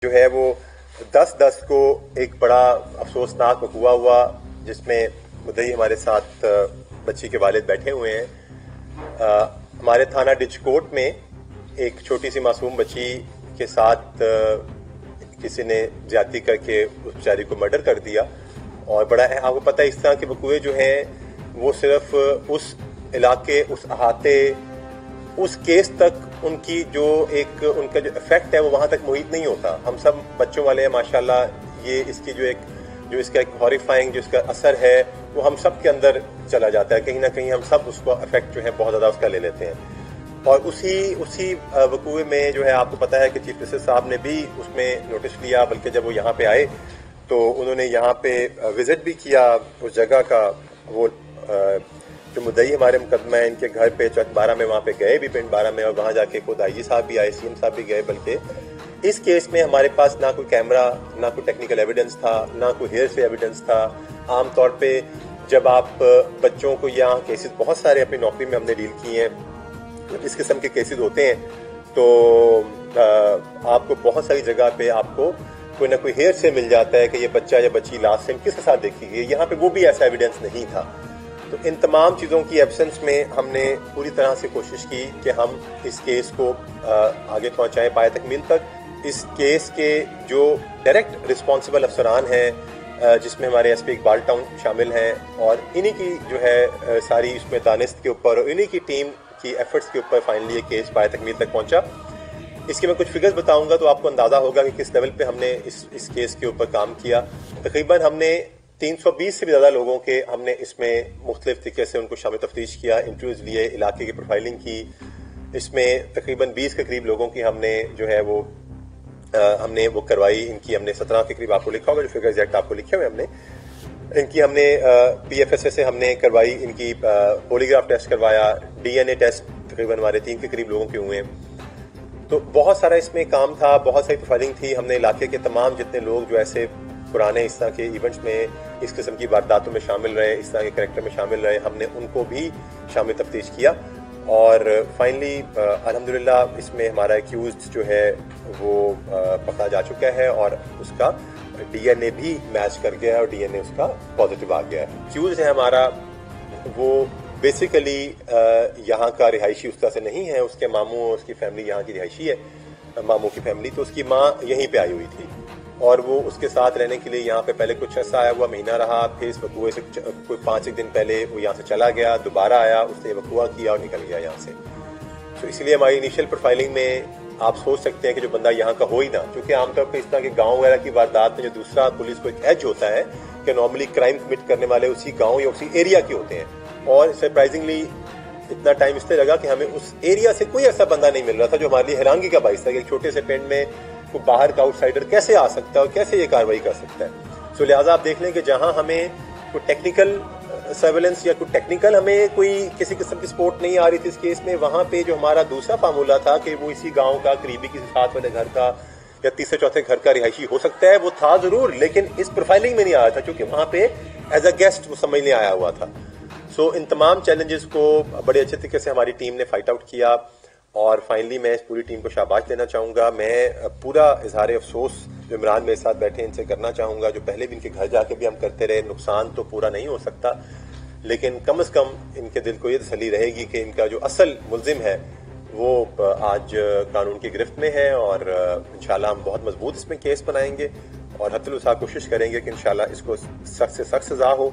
जो है वो 10/10 को एक बड़ा अफसोसनाक हुआ जिसमें मुद्दई हमारे साथ बच्ची के वालिद बैठे हुए हैं। हमारे थाना डिचकोट में एक छोटी सी मासूम बच्ची के साथ किसी ने ज्यादती करके उस बेचारी को मर्डर कर दिया। और बड़ा आपको पता है इस तरह के वकूए जो हैं वो सिर्फ उस इलाके, उस अहाते, उस केस तक उनकी जो एक उनका जो इफेक्ट है वो वहां तक मुहित नहीं होता। हम सब बच्चों वाले हैं माशाल्लाह, ये इसकी जो इसका एक हॉरिफाइंग जो इसका असर है वो हम सब के अंदर चला जाता है। कहीं ना कहीं हम सब उसको इफेक्ट जो है बहुत ज्यादा उसका ले लेते हैं। और उसी वकूए में जो है आपको पता है कि चीफ जस्टिस साहब ने भी उसमें नोटिस लिया, बल्कि जब वो यहाँ पे आए तो उन्होंने यहाँ पे विजिट भी किया उस जगह का। वो जो मुद्दई हमारे मुकदमा है इनके घर पे चौक 12 में वहाँ पे गए भी, पिंड 12 में, और वहाँ जाके खुद आईजी साहब भी आए, सीएम साहब भी गए। बल्कि इस केस में हमारे पास ना कोई कैमरा, ना कोई टेक्निकल एविडेंस था, ना कोई हेयर से एविडेंस था। आमतौर पे जब आप बच्चों को यहाँ केसेस बहुत सारे अपनी नौकरी में हमने डील किए हैं, जब इस किस्म के केसेस होते हैं तो आपको बहुत सारी जगह पे आपको कोई ना कोई हेयर से मिल जाता है कि ये बच्चा या बच्ची लास्ट टाइम किसके साथ देखी गई। यहाँ पे वो भी ऐसा एविडेंस नहीं था। तो इन तमाम चीज़ों की एब्सेंस में हमने पूरी तरह से कोशिश की कि हम इस केस को आगे पहुंचाएं पाए तकमील तक। इस केस के जो डायरेक्ट रिस्पॉन्सिबल अफसरान हैं जिसमें हमारे एसपी इकबाल टाउन शामिल हैं, और इन्हीं की जो है सारी इसमें दानिस्त के ऊपर और इन्हीं की टीम की एफर्ट्स के ऊपर फाइनली ये केस पाए तकमील तक पहुंचा। इसके मैं कुछ फिगर्स बताऊंगा तो आपको अंदाजा होगा कि किस लेवल पे हमने इस केस के ऊपर काम किया। तकरीबन हमने 320 से भी ज्यादा लोगों के हमने इसमें मुख्तलिफ तरीके से उनको शामिल तफ्तीश किया, इंटरव्यूज लिए, इलाके की प्रोफाइलिंग की। इसमें तकरीबन 20 के करीब लोगों की हमने जो है वो करवाई। इनकी हमने 17 के करीब आपको लिखा होगा, जो फिगर एग्जैक्ट आपको लिखे हुए हमने इनकी हमने PFSA से हमने करवाई, इनकी पॉलीग्राफ टेस्ट करवाया, DNA टेस्ट तकरीबन हमारे 3 के करीब लोगों के हुए। तो बहुत सारा इसमें काम था, बहुत सारी प्रोफाइलिंग थी। हमने इलाके के तमाम जितने लोग जो ऐसे पुराने इस तरह के इवेंट्स में इस किस्म की वारदातों में शामिल रहे, इस तरह के कैरेक्टर में शामिल रहे, हमने उनको भी शामिल तफ्तीश किया। और फाइनली अल्हम्दुलिल्लाह इसमें हमारा एक्यूज्ड जो है वो पकड़ा जा चुका है और उसका DNA भी मैच कर गया है और DNA उसका पॉजिटिव आ गया है। एक्यूज्ड है हमारा वो बेसिकली यहाँ का रिहायशी उस तरह से नहीं है, उसके मामू और उसकी फैमिली यहाँ की रिहायशी है, मामू की फैमिली। तो उसकी माँ यहीं पे आई हुई थी और वो उसके साथ रहने के लिए यहाँ पे पहले कुछ ऐसा आया हुआ महीना रहा, फिर इस वकूए से कोई 5-1 दिन पहले वो यहाँ से चला गया, दोबारा आया, उसने वकूआ किया और निकल गया यहाँ से। तो इसलिए हमारी इनिशियल प्रोफाइलिंग में आप सोच सकते हैं कि जो बंदा यहाँ का हो ही ना, क्योंकि आमतौर पर इस तरह के गाँव वगैरह की वारदात में जो दूसरा पुलिस को एक एज होता है कि नॉर्मली क्राइम कमिट करने वाले उसी गाँव या उसी एरिया के होते हैं। और सरप्राइजिंगली इतना टाइम इसलिए लगा कि हमें उस एरिया से कोई ऐसा बंदा नहीं मिल रहा था जो हमारे लिए हैरानगी का बाइस था कि एक छोटे से पिंड में कोई बाहर का आउटसाइडर कैसे आ सकता है और कैसे ये कार्रवाई कर सकता है। सो लिहाजा आप देख लें कि जहां हमें कोई टेक्निकल सर्वेलेंस या कोई टेक्निकल हमें कोई किसी किस्म की सपोर्ट नहीं आ रही थी इस केस में, वहां पे जो हमारा दूसरा फार्मूला था कि वो इसी गाँव का करीबी किसी साथ वाले घर का या तीसरे चौथे घर का रिहायशी हो सकता है, वो था जरूर, लेकिन इस प्रोफाइलिंग में नहीं आया था क्योंकि वहां पे एज अ गेस्ट वो समझ नहीं आया हुआ था। सो इन तमाम चैलेंजेस को बड़े अच्छे तरीके से हमारी टीम ने फाइट आउट किया और फाइनली मैं इस पूरी टीम को शाबाश देना चाहूँगा। मैं पूरा इजहार अफसोस जो इमरान मेरे साथ बैठे इनसे करना चाहूँगा, जो पहले भी इनके घर जाके भी हम करते रहे। नुकसान तो पूरा नहीं हो सकता, लेकिन कम से कम इनके दिल को ये तसल्ली रहेगी कि इनका जो असल मुल्जिम है वो आज कानून की गिरफ्त में है और इंशाल्लाह हम बहुत मजबूत इसमें केस बनाएंगे और हत्तुल वसा कोशिश करेंगे कि इंशाल्लाह इसको सख्त से सख्त सजा हो।